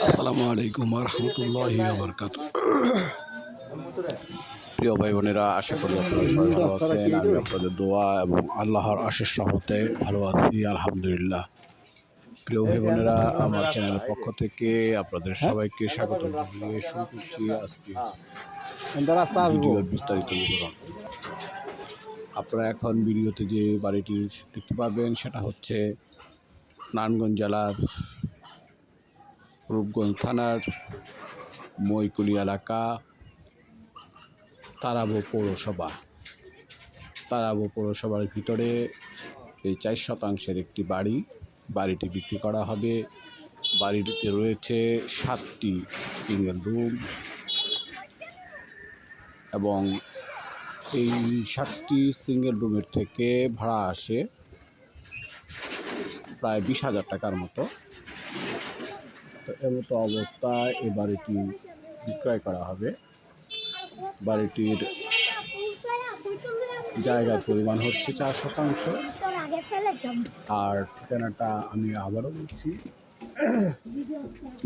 আসসালামু আলাইকুম রহমতুল্লাহি বারকাত। প্রিয় ভাই বোনেরা, আশা করি আপনারা সবাই ভালো আছেন। আমি আপনাদের দোয়া এবং আল্লাহর আশিস রহমতে ভালো আছি, আলহামদুলিল্লাহ। প্রিয় ভাই বোনেরা, আমার চ্যানেলের পক্ষ থেকে আপনাদের সবাইকে স্বাগত জানিয়ে শুরু করছি আজকে ভিডিওর বিস্তারিত বিবরণ। আপনারা এখন ভিডিওতে যে বাড়িটি দেখতে পাবেন সেটা হচ্ছে নারায়ণগঞ্জ জেলার রূপগঞ্জ থানার মইকুলি এলাকা, তারাবো পৌরসভা। তারাবো পৌরসভার ভিতরে এই 4 শতাংশের একটি বাড়িটি বিক্রি করা হবে। বাড়িটিতে রয়েছে 7টি সিঙ্গেল রুম এবং এই 7টি সিঙ্গেল রুমের থেকে ভাড়া আসে প্রায় 20,000 টাকার মতো। তো এমতো অবস্থায় এই বাড়িটি বিক্রয় করা হবে। বাড়িটির জায়গার পরিমাণ হচ্ছে 4 শতাংশ। আর ঠিকানাটা আমি আবারও বলছি,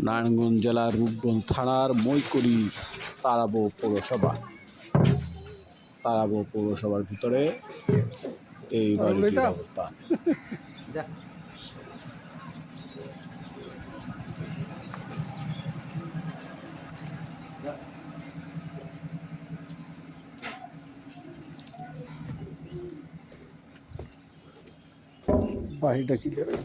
নারায়ণগঞ্জ জেলার রূপগঞ্জ থানার মইকুলি তারাবো পৌরসভা। তারাবো পৌরসভার ভিতরে এই বাড়িটির অবস্থান। বাড়িটা কি দেবে?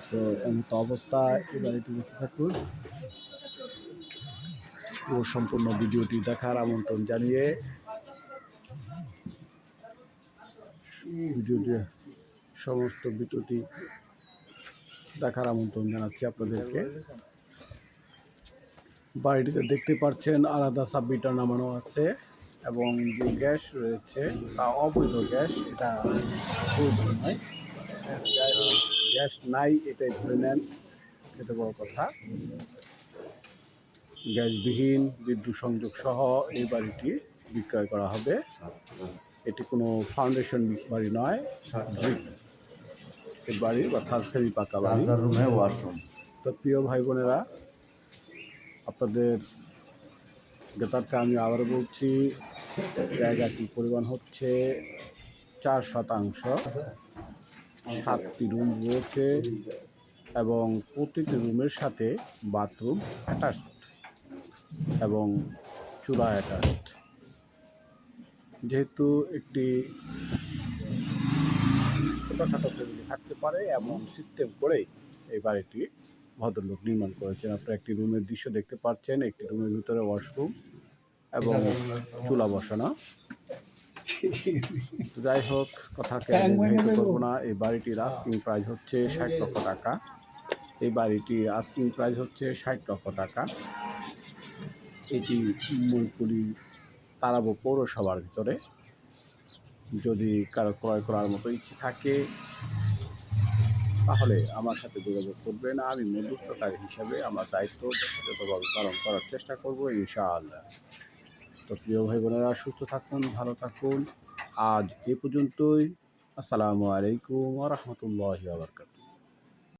তো এমতো অবস্থায় এই বাড়িটি দেখতে থাকুন। ও সম্পূর্ণ ভিডিওটি দেখার আমন্ত্রণ জানিয়ে সমস্ত ভিডিওটি দেখার আমন্ত্রণ জানাচ্ছি আপনাদেরকে। বাড়িটিতে দেখতে পাচ্ছেন আলাদা সাবমিটার নামানো আছে এবং যে গ্যাস রয়েছে তা অবৈধ গ্যাস, এটা নয়। গ্যাস নাই এটাই ধরে নেন, এটা বড় কথা। গ্যাসবিহীন বিদ্যুৎ সংযোগ সহ এই বাড়িটি বিক্রয় করা হবে। এটি কোনো ফাউন্ডেশন বাড়ি নয়, এই বাড়ি অর্থাৎ সেমি পাকা বাড়ি। তো প্রিয় ভাই বোনেরা, আপনাদের জ্ঞাতার্থে আমি আবার বলছি, জায়গাটির পরিমাণ হচ্ছে 4 শতাংশ। 7টি রুম রয়েছে এবং প্রতিটি রুমের সাথে বাথরুম অ্যাটাচড এবং চুলা অ্যাটাচড। যেহেতু একটি ছোটোখাটো ফ্যামিলি থাকতে পারে এমন সিস্টেম করেই এই বাড়িটি ভদ্রলোক নির্মাণ করেছেন। আপনারা একটি রুমের দৃশ্য দেখতে পাচ্ছেন, একটি রুমের ভিতরে ওয়াশরুম এবং চুলা বসানো। যাই হোক, কথাকে নির্ধারিত করবো না। এই বাড়িটির আস্কিং প্রাইস হচ্ছে 60 লক্ষ টাকা। এই বাড়িটির আস্কিং প্রাইস হচ্ছে 60 লক্ষ টাকা। এটি মইকুলি তারাবো পৌরসভার ভিতরে। যদি কারো ক্রয় করার মতো ইচ্ছে থাকে তাহলে আমার সাথে যোগাযোগ করবেন। আমি মধ্যস্থতাকারী হিসাবে আমার দায়িত্ব যথাযথভাবে পালন করার চেষ্টা করব ইনশাআল্লাহ। তো প্রিয় ভাই বোনেরা, সুস্থ থাকুন, ভালো থাকুন। আজ এ পর্যন্তই। আসসালামু আলাইকুম ওয়া রাহমাতুল্লাহি ওয়া বারাকাতুহু।